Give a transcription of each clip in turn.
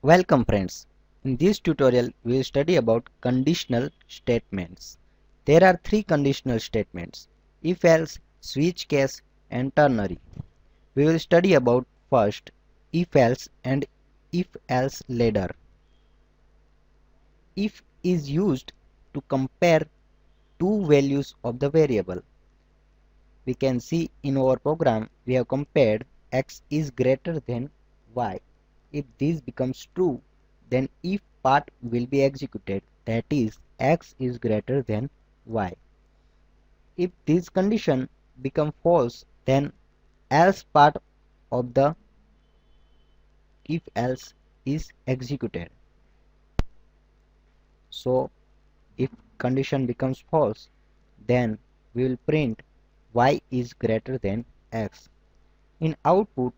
Welcome friends. In this tutorial we will study about conditional statements. There are three conditional statements: if else, switch case and ternary. We will study about first if else and if else ladder. If is used to compare two values of the variable. We can see in our program we have compared x is greater than y. If this becomes true, then if part will be executed, that is x is greater than y. If this condition become false, then else part of the if else is executed. So if condition becomes false, then we will print y is greater than x. In output,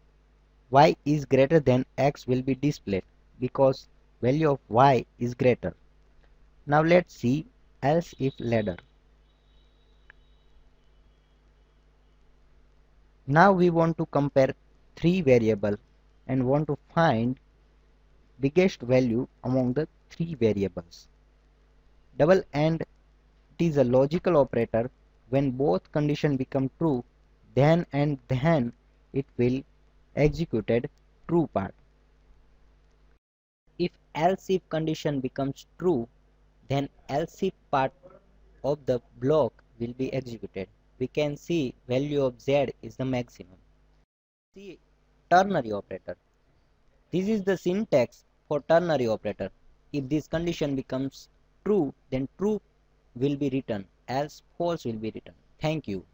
y is greater than x will be displayed because value of y is greater. Now let's see else if ladder. Now we want to compare three variables and want to find biggest value among the three variables. Double AND, it is a logical operator. When both conditions become true, then and then it will executed true part. If else if condition becomes true, then else if part of the block will be executed. We can see value of z is the maximum. See ternary operator. This is the syntax for ternary operator. If this condition becomes true, then true will be written, else false will be written. Thank you.